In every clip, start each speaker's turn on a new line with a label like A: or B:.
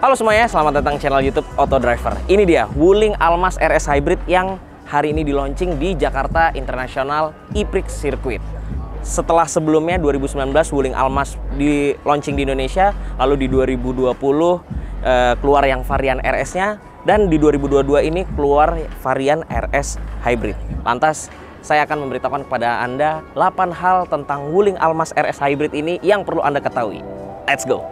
A: Halo semuanya, selamat datang channel YouTube Auto Driver. Ini dia Wuling Almas RS Hybrid yang hari ini di launching di Jakarta International E-Prix Circuit. Setelah sebelumnya 2019 Wuling Almas di launching di Indonesia, lalu di 2020 keluar yang varian RS-nya, dan di 2022 ini keluar varian RS Hybrid. Lantas saya akan memberitahukan kepada Anda 8 hal tentang Wuling Almas RS Hybrid ini yang perlu Anda ketahui. Let's go!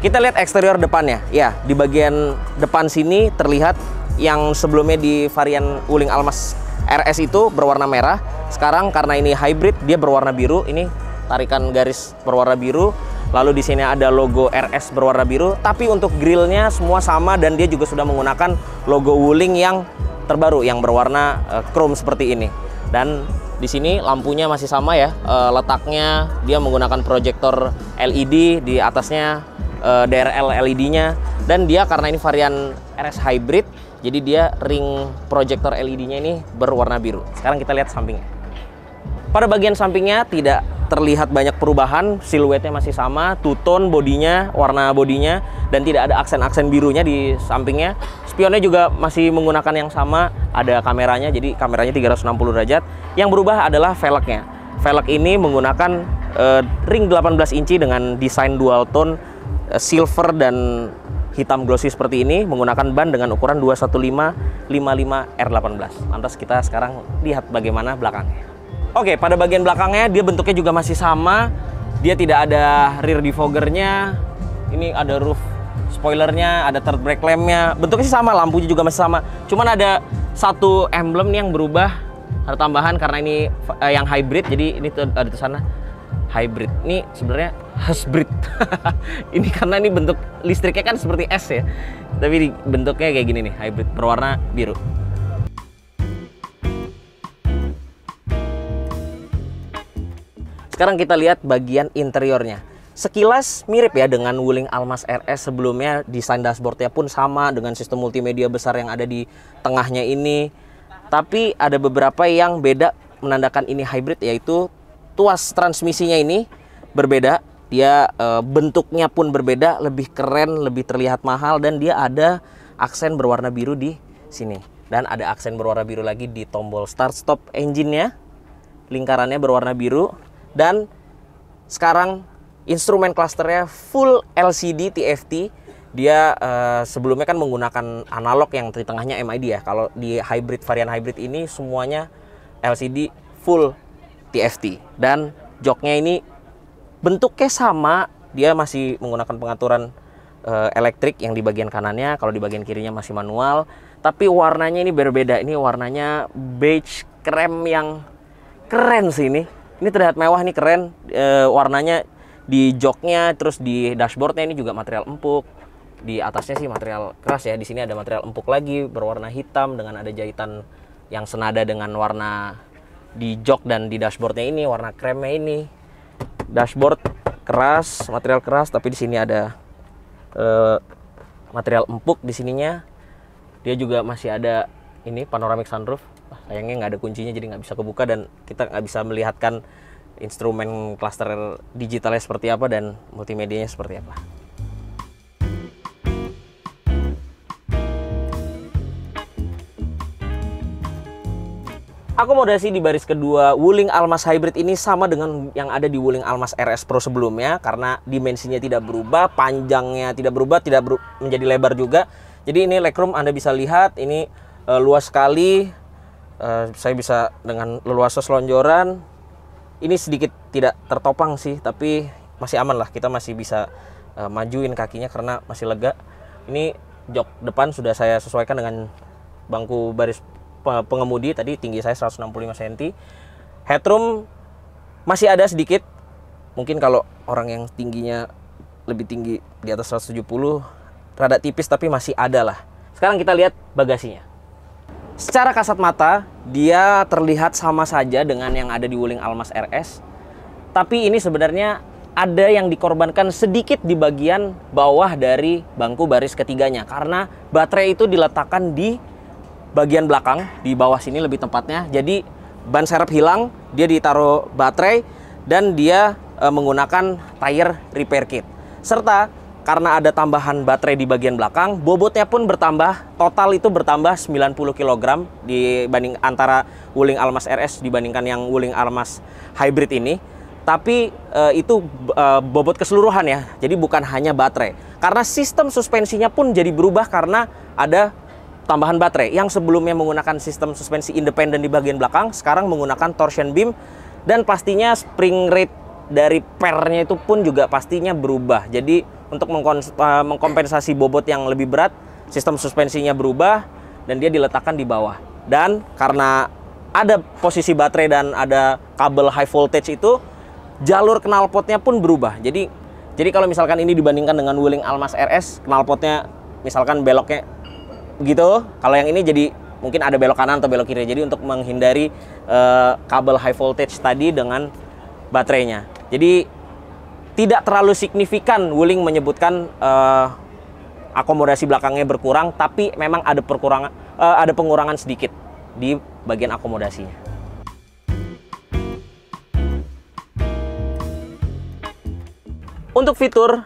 A: Kita lihat eksterior depannya. Ya, di bagian depan sini terlihat yang sebelumnya di varian Wuling Almas RS itu berwarna merah. Sekarang karena ini hybrid, dia berwarna biru. Ini tarikan garis berwarna biru. Lalu di sini ada logo RS berwarna biru. Tapi untuk grillnya semua sama dan dia juga sudah menggunakan logo Wuling yang terbaru yang berwarna chrome seperti ini. Dan di sini lampunya masih sama ya. Letaknya dia menggunakan proyektor LED, di atasnya DRL LED-nya, dan dia karena ini varian RS Hybrid, jadi dia ring proyektor LED-nya ini berwarna biru. Sekarang kita lihat sampingnya. Pada bagian sampingnya tidak terlihat banyak perubahan, siluetnya masih sama, two-tone bodinya, warna bodinya, dan tidak ada aksen-aksen birunya di sampingnya. Spionnya juga masih menggunakan yang sama, ada kameranya, jadi kameranya 360 derajat. Yang berubah adalah velgnya. Velg ini menggunakan ring 18 inci dengan desain dual tone, silver dan hitam glossy seperti ini, menggunakan ban dengan ukuran 215/55 R18. Lantas kita sekarang lihat bagaimana belakangnya. Oke, pada bagian belakangnya dia bentuknya juga masih sama. Dia tidak ada rear defoggernya. Ini ada roof spoilernya, ada third brake lampnya. Bentuknya sih sama, lampunya juga masih sama. Cuman ada satu emblem yang berubah, ada tambahan karena ini yang hybrid. Jadi ini ada di sana hybrid. Ini sebenarnya hybrid. Ini karena ini bentuk listriknya kan seperti S ya. Tapi bentuknya kayak gini nih, hybrid berwarna biru. Sekarang kita lihat bagian interiornya. Sekilas mirip ya dengan Wuling Almas RS sebelumnya. Desain dashboardnya pun sama dengan sistem multimedia besar yang ada di tengahnya ini. Tapi ada beberapa yang beda menandakan ini hybrid, yaitu tuas transmisinya ini berbeda. Dia bentuknya pun berbeda, lebih keren, lebih terlihat mahal, dan dia ada aksen berwarna biru di sini. Dan ada aksen berwarna biru lagi di tombol start stop engine-nya. Lingkarannya berwarna biru. Dan sekarang instrumen clusternya full LCD TFT. Dia sebelumnya kan menggunakan analog yang di tengahnya MID ya. Kalau di hybrid, varian hybrid ini semuanya LCD full TFT. Dan joknya ini bentuknya sama, dia masih menggunakan pengaturan elektrik yang di bagian kanannya, kalau di bagian kirinya masih manual. Tapi warnanya ini berbeda, ini warnanya beige krem yang keren sih ini. Ini terlihat mewah, ini keren. Warnanya di joknya, terus di dashboardnya ini juga material empuk. Di atasnya sih material keras ya, di sini ada material empuk lagi berwarna hitam dengan ada jahitan yang senada dengan warna di jok dan di dashboardnya ini, warna kremnya ini. Dashboard keras, material keras, tapi di sini ada material empuk di sininya. Dia juga masih ada ini panoramic sunroof. Sayangnya nggak ada kuncinya, jadi nggak bisa kebuka dan kita nggak bisa melihatkan instrumen cluster digitalnya seperti apa dan multimedianya seperti apa. Akomodasi di baris kedua Wuling Almas Hybrid ini sama dengan yang ada di Wuling Almas RS Pro sebelumnya, karena dimensinya tidak berubah, panjangnya tidak berubah, menjadi lebar juga. Jadi ini legroom Anda bisa lihat, ini luas sekali. Saya bisa dengan leluasa selonjoran. Ini sedikit tidak tertopang sih, tapi masih aman lah. Kita masih bisa majuin kakinya karena masih lega. Ini jok depan sudah saya sesuaikan dengan bangku baris pengemudi. Tadi tinggi saya 165 cm. Headroom masih ada sedikit. Mungkin kalau orang yang tingginya lebih tinggi di atas 170, rada tipis tapi masih ada lah. Sekarang kita lihat bagasinya. Secara kasat mata, dia terlihat sama saja dengan yang ada di Wuling Almas RS. Tapi ini sebenarnya ada yang dikorbankan sedikit di bagian bawah dari bangku baris ketiganya. Karena baterai itu diletakkan di bagian belakang, di bawah sini lebih tepatnya. Jadi ban serep hilang, dia ditaruh baterai, dan dia menggunakan tire repair kit. Serta karena ada tambahan baterai di bagian belakang, bobotnya pun bertambah, total itu bertambah 90 kg dibanding antara Wuling Almas RS dibandingkan yang Wuling Almas Hybrid ini. Tapi itu bobot keseluruhan ya, jadi bukan hanya baterai. Karena sistem suspensinya pun jadi berubah karena ada tambahan baterai. Yang sebelumnya menggunakan sistem suspensi independen di bagian belakang, sekarang menggunakan torsion beam, dan pastinya spring rate dari pernya itu pun juga pastinya berubah. Jadi untuk mengkompensasi bobot yang lebih berat, sistem suspensinya berubah dan dia diletakkan di bawah. Dan karena ada posisi baterai dan ada kabel high voltage itu, jalur knalpotnya pun berubah. Jadi kalau misalkan ini dibandingkan dengan Wuling Almas RS, knalpotnya misalkan beloknya gitu, kalau yang ini jadi mungkin ada belok kanan atau belok kiri. Jadi untuk menghindari kabel high voltage tadi dengan baterainya. Jadi tidak terlalu signifikan Wuling menyebutkan akomodasi belakangnya berkurang, tapi memang ada pengurangan sedikit di bagian akomodasinya. Untuk fitur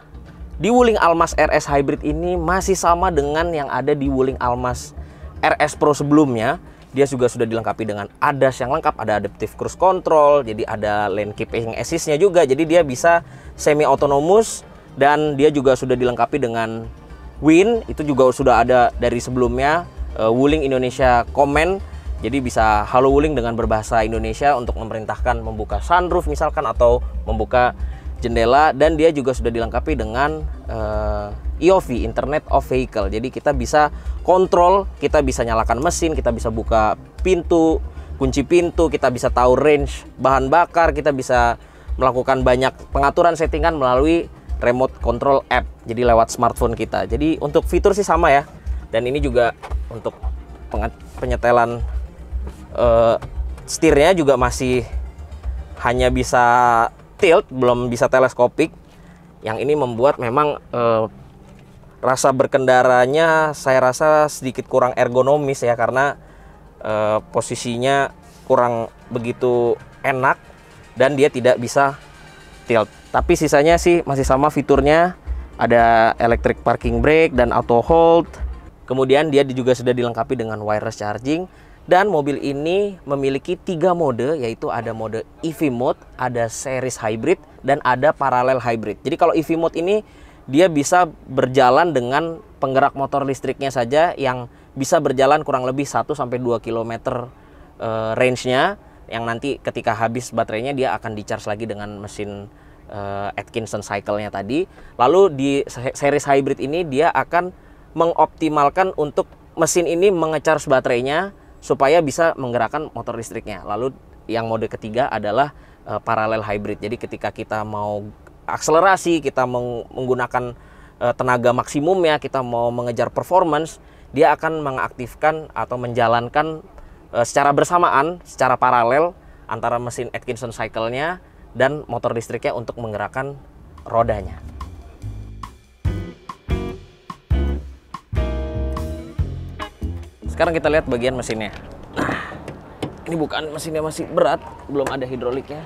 A: di Wuling Almas RS Hybrid ini masih sama dengan yang ada di Wuling Almas RS Pro sebelumnya. Dia juga sudah dilengkapi dengan ADAS yang lengkap, ada Adaptive Cruise Control, jadi ada Lane Keeping Assist-nya juga, jadi dia bisa semi autonomous, dan dia juga sudah dilengkapi dengan WIN, itu juga sudah ada dari sebelumnya, Wuling Indonesia Command, jadi bisa halo Wuling dengan berbahasa Indonesia untuk memerintahkan membuka sunroof misalkan atau membuka jendela, dan dia juga sudah dilengkapi dengan IOV, Internet of Vehicle. Jadi kita bisa kontrol, kita bisa nyalakan mesin, kita bisa buka pintu, kunci pintu, kita bisa tahu range bahan bakar, kita bisa melakukan banyak pengaturan settingan melalui remote control app, jadi lewat smartphone kita. Jadi untuk fitur sih sama ya. Dan ini juga untuk penyetelan setirnya juga masih hanya bisa tilt, belum bisa teleskopik. Yang ini membuat memang rasa berkendaranya saya rasa sedikit kurang ergonomis ya, karena posisinya kurang begitu enak dan dia tidak bisa tilt. Tapi sisanya sih masih sama fiturnya, ada electric parking brake dan auto hold. Kemudian dia juga sudah dilengkapi dengan wireless charging, dan mobil ini memiliki 3 mode, yaitu ada mode EV mode, ada series hybrid, dan ada parallel hybrid. Jadi kalau EV mode ini dia bisa berjalan dengan penggerak motor listriknya saja, yang bisa berjalan kurang lebih 1-2 km range-nya, yang nanti ketika habis baterainya dia akan di-charge lagi dengan mesin Atkinson cycle-nya tadi. Lalu di series hybrid ini dia akan mengoptimalkan untuk mesin ini menge-charge baterainya supaya bisa menggerakkan motor listriknya. Lalu yang mode ketiga adalah parallel hybrid. Jadi ketika kita mau akselerasi, kita menggunakan tenaga maksimumnya, kita mau mengejar performance, dia akan mengaktifkan atau menjalankan secara bersamaan, secara paralel antara mesin Atkinson cycle-nya dan motor listriknya untuk menggerakkan rodanya. Sekarang kita lihat bagian mesinnya. Nah, ini bukan mesinnya, masih berat, belum ada hidroliknya.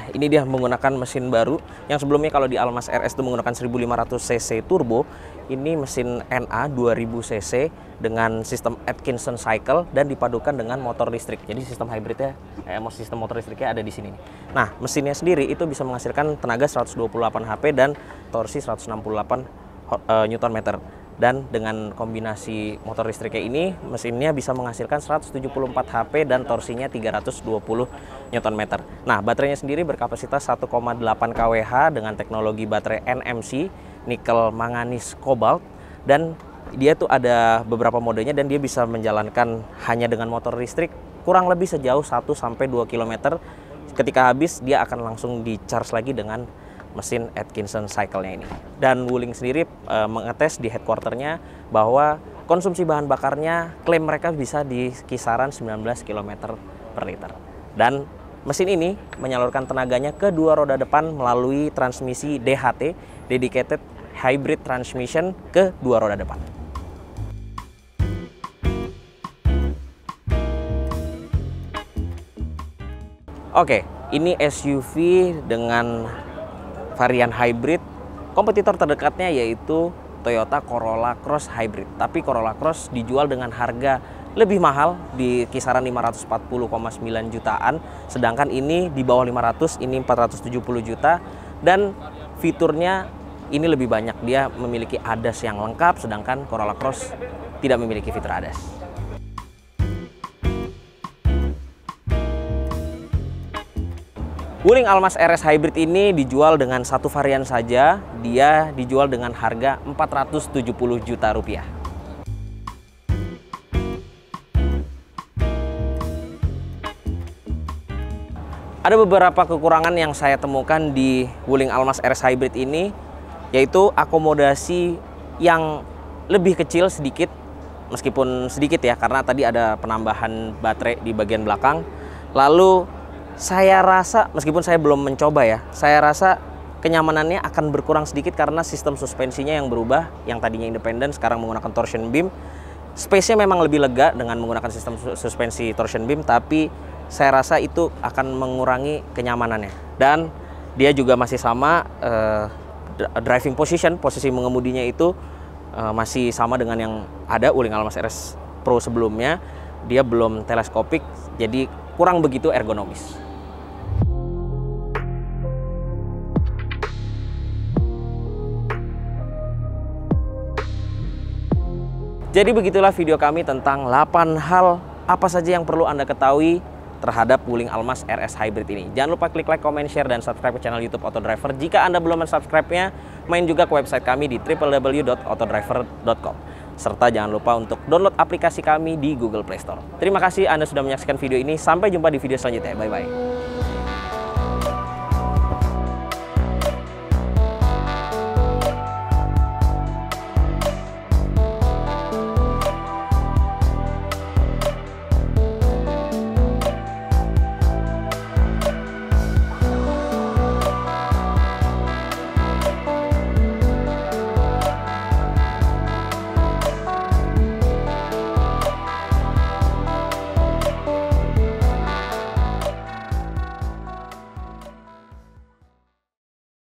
A: Ini dia menggunakan mesin baru. Yang sebelumnya kalau di Almas RS itu menggunakan 1500 cc turbo, ini mesin NA 2000 cc dengan sistem Atkinson cycle dan dipadukan dengan motor listrik. Jadi sistem hybridnya, sistem motor listriknya ada di sini. Nah, mesinnya sendiri itu bisa menghasilkan tenaga 128 HP dan torsi 168 Nm. Dan dengan kombinasi motor listriknya ini, mesinnya bisa menghasilkan 174 HP dan torsinya 320 Nm. Nah, baterainya sendiri berkapasitas 1,8 kWh dengan teknologi baterai NMC, nikel manganis kobalt, dan dia tuh ada beberapa modenya dan dia bisa menjalankan hanya dengan motor listrik kurang lebih sejauh 1-2 km ketika habis dia akan langsung di-charge lagi dengan mesin Atkinson cycle-nya ini. Dan Wuling sendiri mengetes di headquarter-nya bahwa konsumsi bahan bakarnya klaim mereka bisa di kisaran 19 km per liter. Dan mesin ini menyalurkan tenaganya ke dua roda depan melalui transmisi DHT, Dedicated Hybrid Transmission, ke dua roda depan. Oke, ini SUV dengan varian hybrid. Kompetitor terdekatnya yaitu Toyota Corolla Cross Hybrid. Tapi Corolla Cross dijual dengan harga lebih mahal di kisaran 540,9 jutaan. Sedangkan ini di bawah 500, ini 470 juta. Dan fiturnya ini lebih banyak. Dia memiliki ADAS yang lengkap, sedangkan Corolla Cross tidak memiliki fitur ADAS. Wuling Almaz RS Hybrid ini dijual dengan satu varian saja. Dia dijual dengan harga 470 juta rupiah. Ada beberapa kekurangan yang saya temukan di Wuling Almaz RS Hybrid ini, yaitu akomodasi yang lebih kecil sedikit, meskipun sedikit ya, karena tadi ada penambahan baterai di bagian belakang. Lalu saya rasa, meskipun saya belum mencoba ya, saya rasa kenyamanannya akan berkurang sedikit karena sistem suspensinya yang berubah, yang tadinya independen sekarang menggunakan torsion beam. Space-nya memang lebih lega dengan menggunakan sistem suspensi torsion beam, tapi saya rasa itu akan mengurangi kenyamanannya. Dan dia juga masih sama, driving position, posisi mengemudinya itu masih sama dengan yang ada Wuling Almaz RS Pro sebelumnya. Dia belum teleskopik, jadi kurang begitu ergonomis. Jadi begitulah video kami tentang 8 hal apa saja yang perlu Anda ketahui terhadap Wuling Almaz RS Hybrid ini. Jangan lupa klik like, comment, share, dan subscribe ke channel YouTube Autodriver. Jika Anda belum mensubscribe-nya, main juga ke website kami di www.autodriver.com. Serta jangan lupa untuk download aplikasi kami di Google Play Store. Terima kasih Anda sudah menyaksikan video ini. Sampai jumpa di video selanjutnya. Bye-bye.